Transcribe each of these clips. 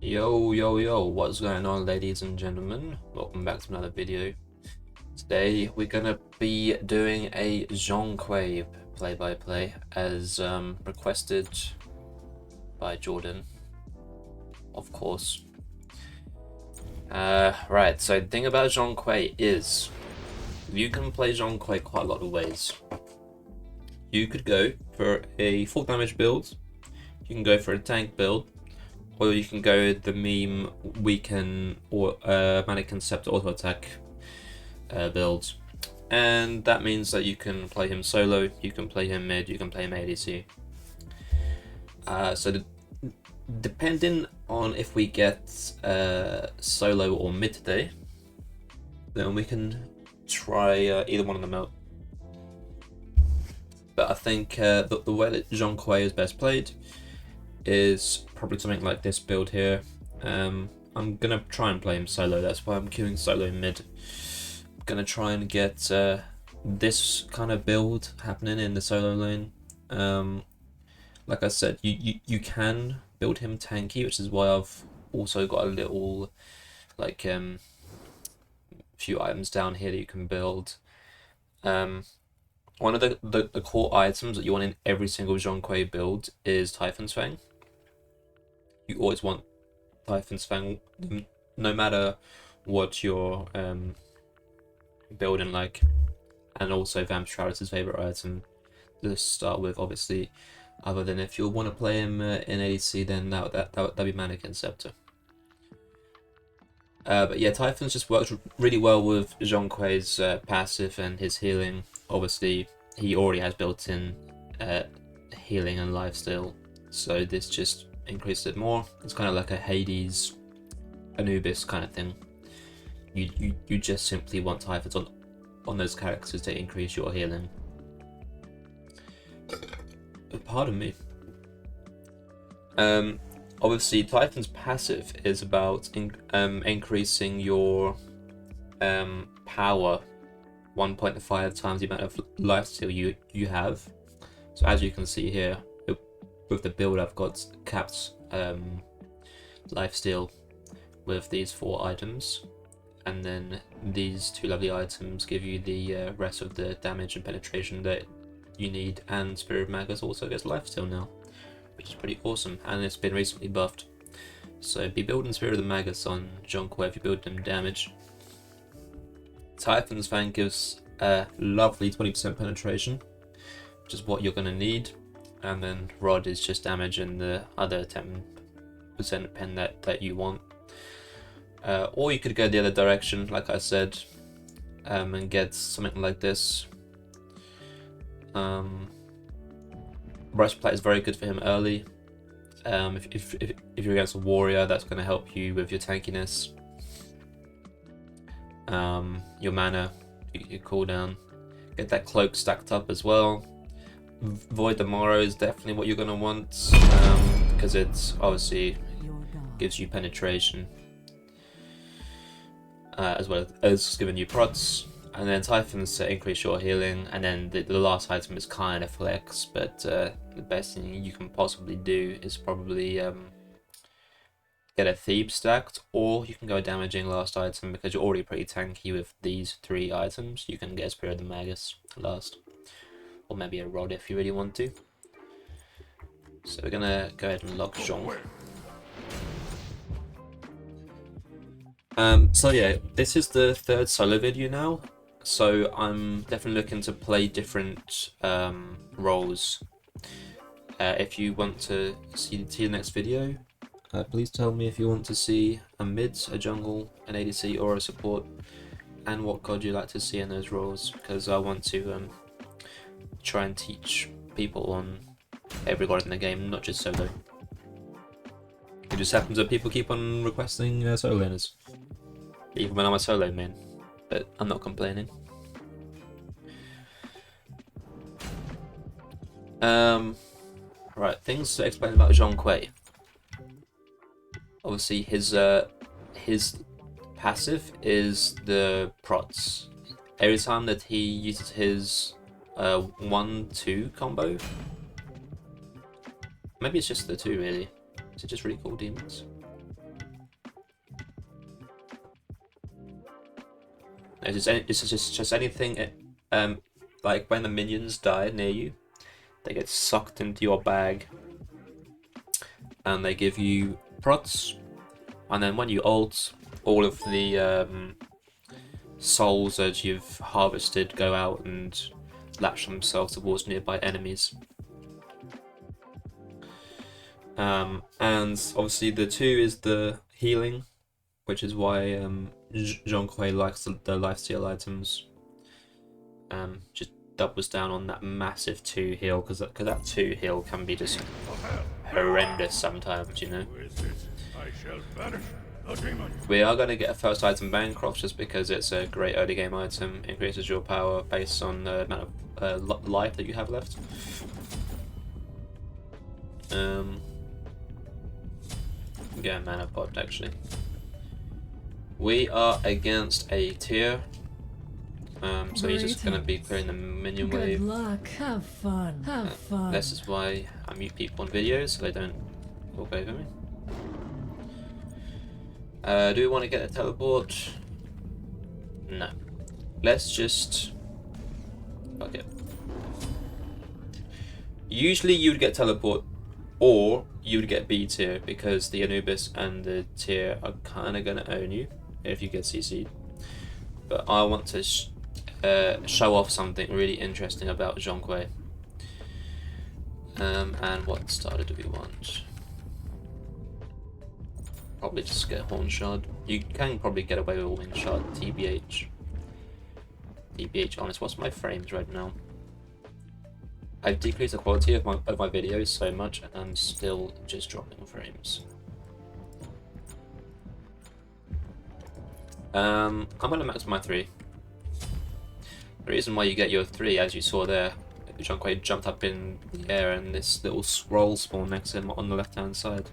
Yo, yo, yo, what's going on, ladies and gentlemen? Welcome back to another video. Today, we're gonna be doing a Zhong play-by-play as requested by Jordan, of course. Right, so the thing about Zhong is, you can play Zhong quite a lot of ways. You could go for a full damage build, you can go for a tank build, or you can go the meme weaken or mannequin scepter auto attack builds, and that means that you can play him solo, you can play him mid, you can play him ADC. Depending on if we get solo or mid today, then we can try either one of them out. But I think the way that Zhong is best played is probably something like this build here. I'm gonna try and play him solo, that's why I'm queuing solo mid. I'm gonna try and get this kind of build happening in the solo lane. Like I said, you can build him tanky, which is why I've also got a little like few items down here that you can build. One of the core items that you want in every single Zhong build is Typhon's Fang. You always want Typhon's Fang, no matter what you're building like. And also Vamp Shroud is his favorite item to start with, obviously. Other than if you want to play him in ADC, then that'd be Mannequin Scepter. But yeah, Typhon's just works really well with Zhong's passive and his healing. Obviously, he already has built-in healing and lifesteal, so this just increases it more. It's kind of like a Hades, Anubis kind of thing. You just simply want Typhons on those characters to increase your healing. Pardon me. Obviously, Typhon's passive is about increasing your power 1.5 times the amount of lifesteal you have. So as you can see here, with the build I've got capped lifesteal with these 4 items, and then these 2 lovely items give you the rest of the damage and penetration that you need, and Spirit of Magus also gets lifesteal now, which is pretty awesome, and it's been recently buffed. So be building Spirit of the Magus on Zhong if you build them damage. Typhon's Fang gives a lovely 20% penetration, which is what you're going to need, and then Rod is just damage and the other 10% pen that you want. Or you could go the other direction, like I said, and get something like this. Breastplate is very good for him early. If you're against a warrior, that's going to help you with your tankiness, your mana, your cooldown. Get that cloak stacked up as well. Void the Morrow is definitely what you're going to want, because it obviously gives you penetration, as well as giving you prots. And then Typhons to increase your healing, and then the last item is kind of flex, but the best thing you can possibly do is probably get a Thebe stacked, or you can go damaging last item because you're already pretty tanky with these 3 items. You can get a Spirit of the Magus last, or maybe a Rod if you really want to. So we're gonna go ahead and lock Zhong. So yeah, this is the 3rd solo video now. So I'm definitely looking to play different roles. If you want to see the next video, please tell me if you want to see a mid, a jungle, an ADC, or a support, and what god you'd like to see in those roles, because I want to try and teach people on every god in the game, not just solo. It just happens that people keep on requesting solo laners, even when I'm a solo main. But I'm not complaining. Right, things to explain about Zhong. Obviously, his passive is the prots. Every time that he uses his 1-2 combo, maybe it's just the 2 really. Is it just recall demons? It's just anything. Like when the minions die near you, they get sucked into your bag, and they give you prots. And then when you ult, all of the souls that you've harvested go out and latch themselves towards nearby enemies. And obviously the 2 is the healing, which is why Zhong likes the lifesteal items. Just doubles down on that massive 2 heal, because that 2 heal can be just horrendous sometimes, you know. We are going to get a first item Bancroft just because it's a great early game item. Increases your power based on the amount of life that you have left. Get a mana pot actually. We are against a tier. So he's just going to be clearing the minion wave. Good luck. Have fun. Have fun. This is why I mute people on videos so they don't talk over me. Do we want to get a teleport? No. Let's just... fuck it. Usually you would get teleport, or you would get B tier, because the Anubis and the tier are kind of going to own you if you get CC'd. But I want to show off something really interesting about Zhong. And what starter do we want? Probably just get Horn Shard. You can probably get away with a Wing Shard, TBH. TBH, honest, what's my frames right now? I've decreased the quality of my videos so much, and I'm still just dropping frames. I'm gonna max my 3. The reason why you get your 3, as you saw there, Zhong jumped up in the air and this little scroll spawned next to him on the left hand side.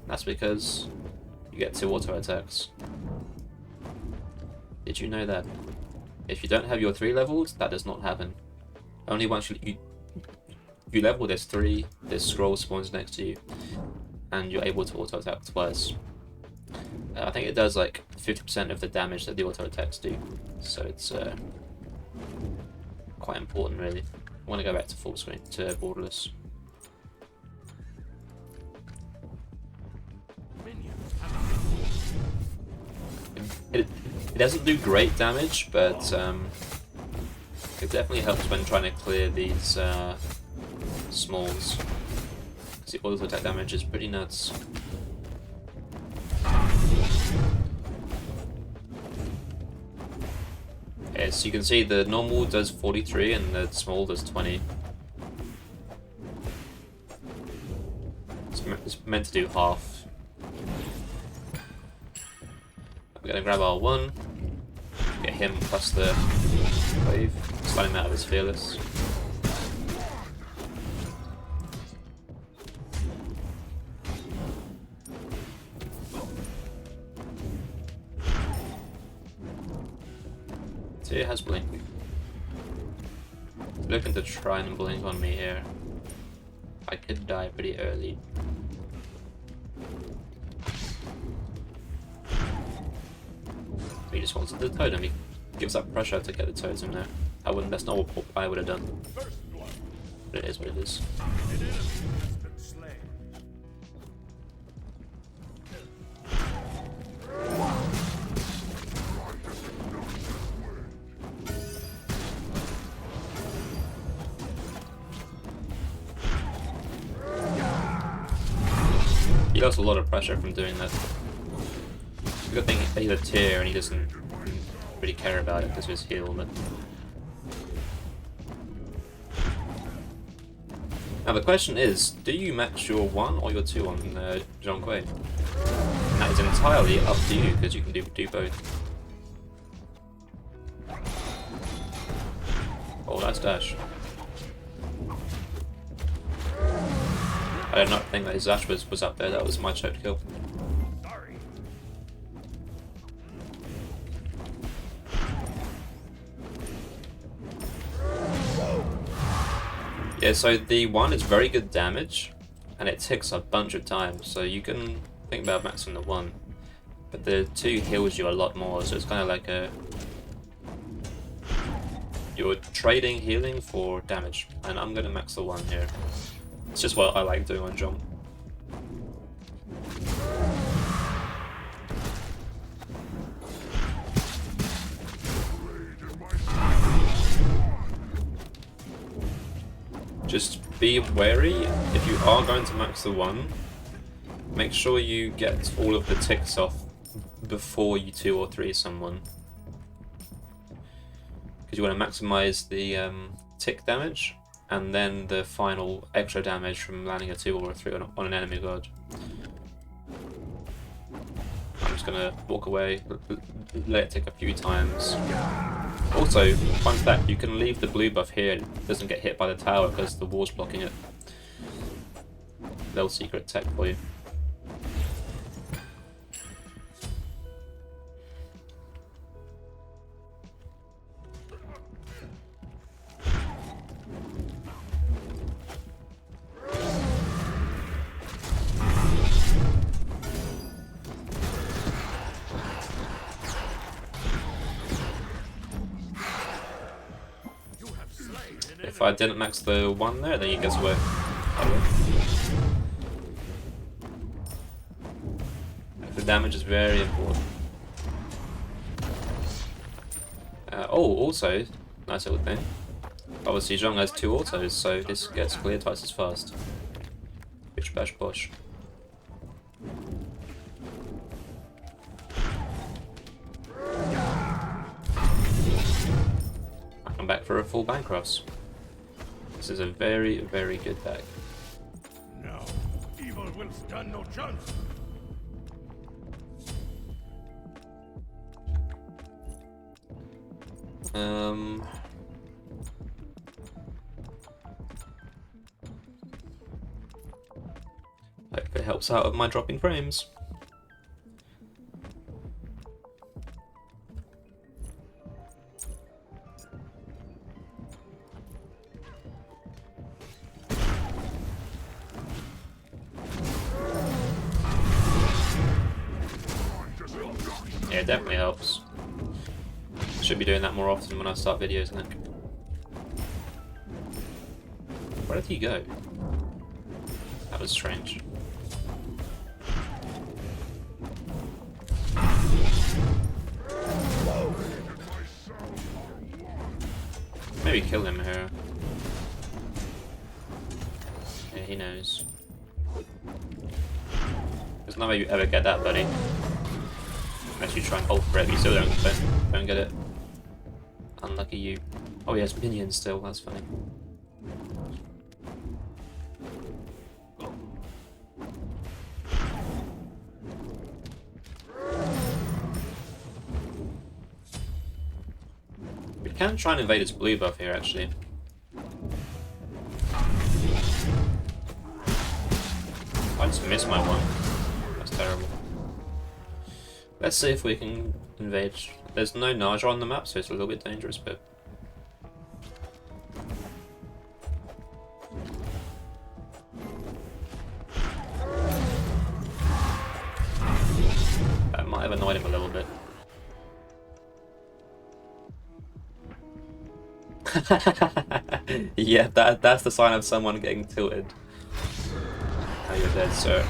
That's because you get 2 auto attacks. Did you know that? If you don't have your 3 levels, that does not happen. Only once you level this 3, this scroll spawns next to you, and you're able to auto attack twice. I think it does like 50% of the damage that the auto attacks do, so it's quite important really. I want to go back to full screen, to borderless. It doesn't do great damage, but it definitely helps when trying to clear these smalls, because the auto attack damage is pretty nuts. As you can see, the normal does 43 and the small does 20. It's meant to do half. We're gonna grab our 1, get him plus the wave, stun him out of his fearless. It has blink. Looking to try and blink on me here. I could die pretty early. He just wants the totem. He gives up pressure to get the totem there. That's not what I would have done. But it is what it is. He lost a lot of pressure from doing that. Good thing he's a tier and he doesn't really care about it because of his heal, but... Now the question is, do you match your 1 or your 2 on Zhong? That is entirely up to you, because you can do both. Oh, nice dash. I did not think that his dash was up there, that was my choked kill. Yeah, so the 1 is very good damage, and it ticks a bunch of times, so you can think about maxing the 1. But the 2 heals you a lot more, so it's kind of like a you're trading healing for damage, and I'm gonna max the 1 here. It's just what I like doing on Zhong. Just be wary, if you are going to max the 1, make sure you get all of the ticks off before you 2 or 3 someone. Because you want to maximize the tick damage, and then the final extra damage from landing a 2 or a 3 on an enemy god. I'm just gonna walk away, let it tick a few times. Also, fun fact, you can leave the blue buff here, it doesn't get hit by the tower because the wall's blocking it. Little secret tech for you. If I didn't max the 1 there, then you guess where I will. The damage is very important. Oh, also, nice little thing. Obviously, Zhong has 2 autos, so this gets cleared twice as fast. Bish bash bosh. I'm back for a full Bancross. This is a very, very good deck. No, evil will stand no chance. Hope it helps out with my dropping frames. Yeah, it definitely helps. Should be doing that more often when I start videos, I think. Where did he go? That was strange. Maybe kill him here. Yeah, he knows. There's no way you ever get that, buddy. Unless you try and ult for it, but you still don't get it. Unlucky you. Oh, he has minions still, that's funny. We can try and invade his blue buff here, actually. I just missed my 1. That's terrible. Let's see if we can invade. There's no Naja on the map, so it's a little bit dangerous, but... that might have annoyed him a little bit. Yeah, that's the sign of someone getting tilted. Now you're dead, sir.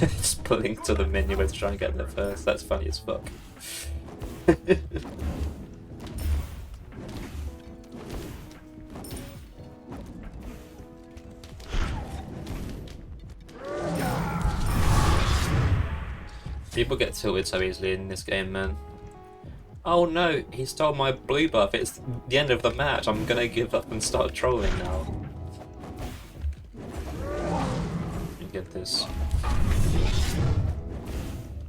Just pulling to the menu to try and get there first. That's funny as fuck. People get tilted so easily in this game, man. Oh no, he stole my blue buff. It's the end of the match. I'm gonna give up and start trolling now. You get this.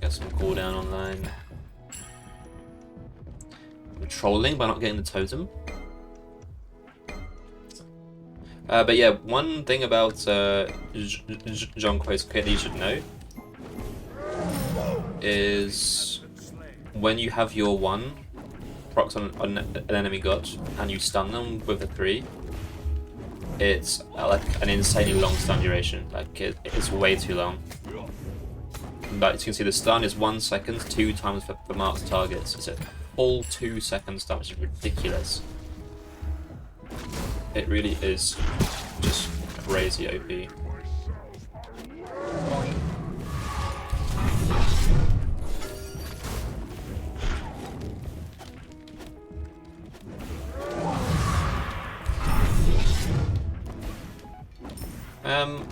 Get some cooldown online. I'm trolling by not getting the totem. But yeah, one thing about Zhong that you should know is when you have your 1 procs on an enemy god and you stun them with a 3, it's like an insanely long stun duration. Like it's way too long. But as you can see, the stun is 1 second, 2 times for marked targets. It's a full 2 second stun, which is ridiculous. It really is just crazy OP.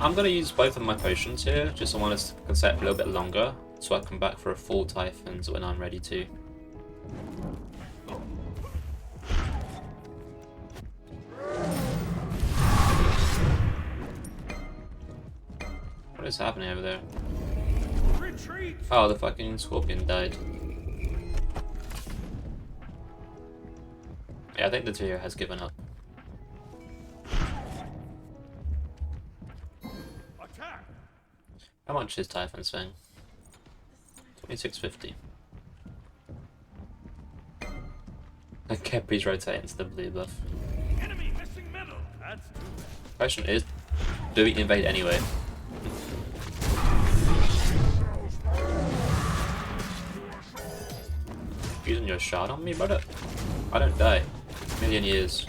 I'm gonna use both of my potions here, just I want us to set a little bit longer, so I come back for a full Typhons when I'm ready to. What is happening over there? Retreat! Oh, the fucking scorpion died. Yeah, I think the tier has given up. Attack! How much is Typhon saying? 2650. And Kepri's rotating to the blue buff. Enemy missing middle. That's too bad. Question is, do we invade anyway? Using your shard on me, brother? I don't die. Million years.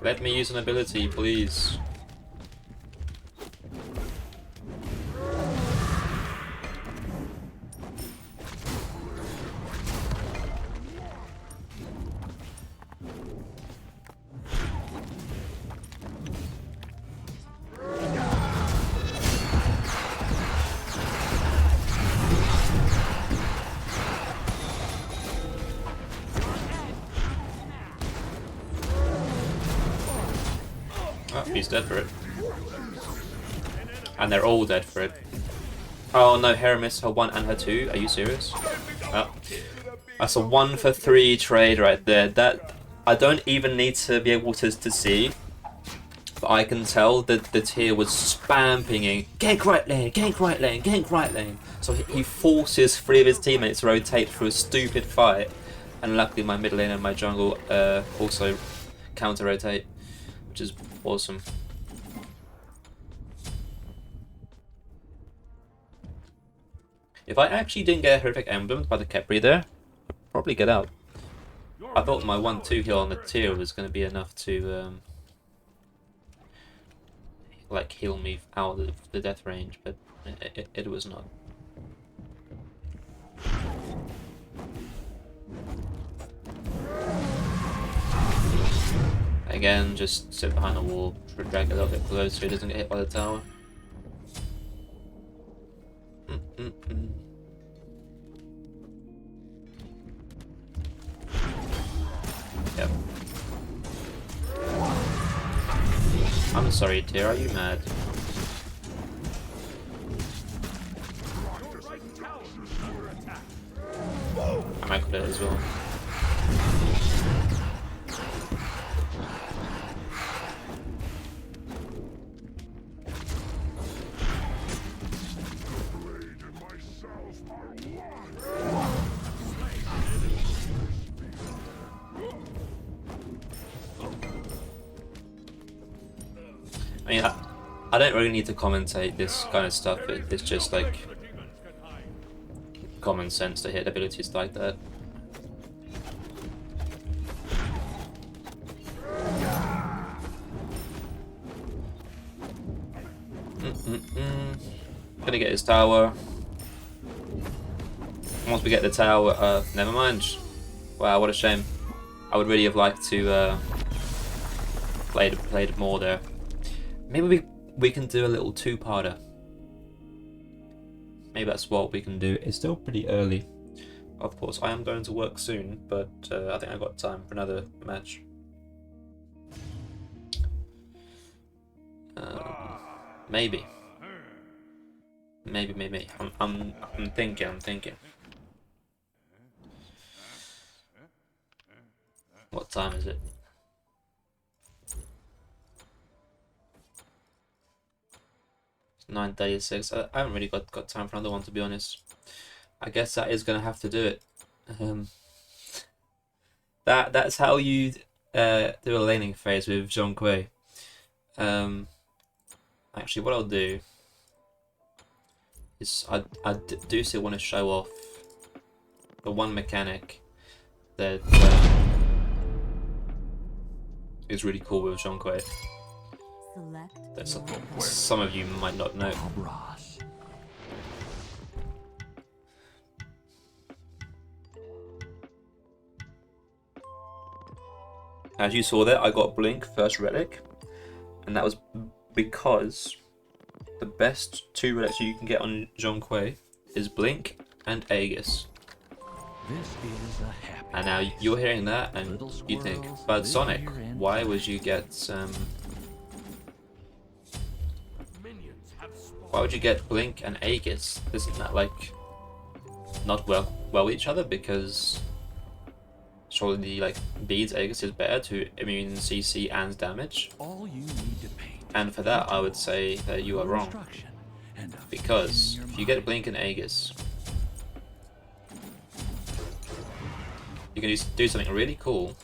Let me use an ability, please. Oh, he's dead for it. And they're all dead for it. Oh no, Hera missed her 1 and her 2. Are you serious? Oh. That's a 1 for 3 trade right there. That I don't even need to be able to see. But I can tell that the tier was spam pinging, gank right lane, gank right lane, gank right lane. So he forces 3 of his teammates to rotate through a stupid fight. And luckily my mid lane and my jungle also counter rotate, which is awesome. If I actually didn't get a horrific emblem by the Kepri there, I'd probably get out. I thought my 1-2 heal on the tier was going to be enough to like heal me out of the death range, but it was not. Again, just sit behind the wall, drag a little bit closer so he doesn't get hit by the tower. Yep. I'm sorry, Tyr, are you mad? I might cut it as well. I mean, I don't really need to commentate this kind of stuff, it's just like common sense to hit abilities like that. Gonna get his tower. Once we get the tower, never mind. Wow, what a shame. I would really have liked to played more there. Maybe we can do a little two-parter. Maybe that's what we can do. It's still pretty early. Of course, I am going to work soon, but I think I've got time for another match. Maybe. Maybe. I'm thinking. What time is it? 9:36. I haven't really got time for another one, to be honest. I guess that is gonna have to do it. That's how you do a laning phase with Zhong. Actually, what I'll do is I do still want to show off the one mechanic that is really cool with Zhong that some of you might not know. As you saw there, I got Blink first relic, and that was because the best 2 relics you can get on Zhong is Blink and Aegis. And now you're hearing that and you think, but Sonic, why would you get why would you get Blink and Aegis? Isn't that like not well with each other? Because surely the beads Aegis is better to immune CC and damage. And for that I would say that you are wrong. Because if you get Blink and Aegis, you can do something really cool.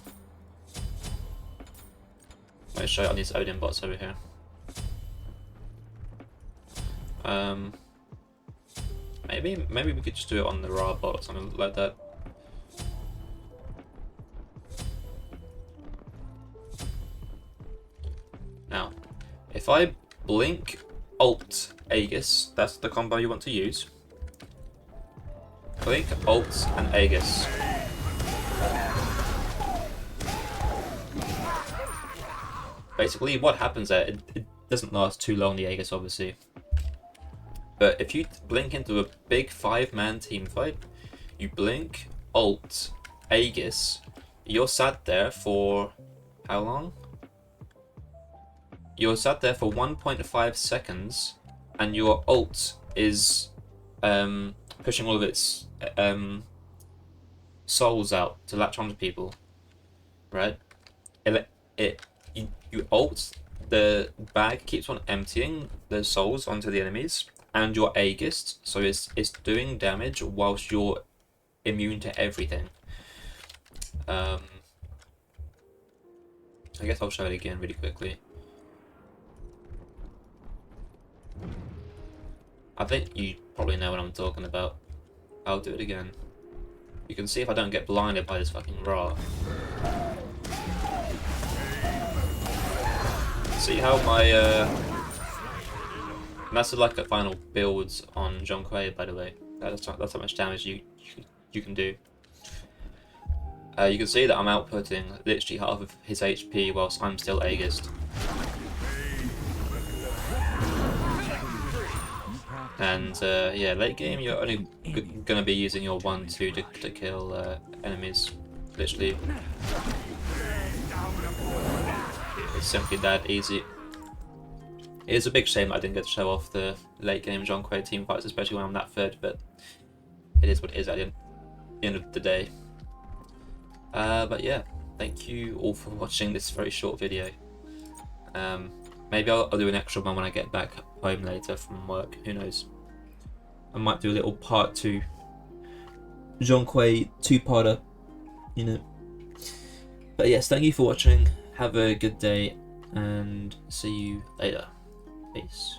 Let me show you on these Odin bots over here. Maybe we could just do it on the Ra bot or something like that. Now, if I Blink, Alt, Aegis, that's the combo you want to use. Blink, Alt, and Aegis. Basically, what happens there, it doesn't last too long, the Aegis obviously. But if you blink into a big 5-man team fight, you blink, Alt, Aegis, you're sat there for how long? You're sat there for 1.5 seconds, and your ult is pushing all of its souls out to latch onto people, right? You ult, the bag keeps on emptying the souls onto the enemies, and you're Aegis, so it's doing damage whilst you're immune to everything. I guess I'll show it again really quickly. I think you probably know what I'm talking about. I'll do it again. You can see if I don't get blinded by this fucking Ra. See how my that's like a final builds on Zhong, by the way. That's how much damage you can do. You can see that I'm outputting literally half of his HP whilst I'm still Aegis. And yeah, late game you're only gonna be using your 1-2 to kill enemies. Literally, it's simply that easy. It is a big shame I didn't get to show off the late game Zhong team fights, especially when I'm that third, but it is what it is at the end of the day. But yeah, thank you all for watching this very short video. Maybe I'll do an extra one when I get back home later from work, who knows. I might do a little part 2 Zhong 2-parter, you know. But yes, thank you for watching, have a good day, and see you later. Peace.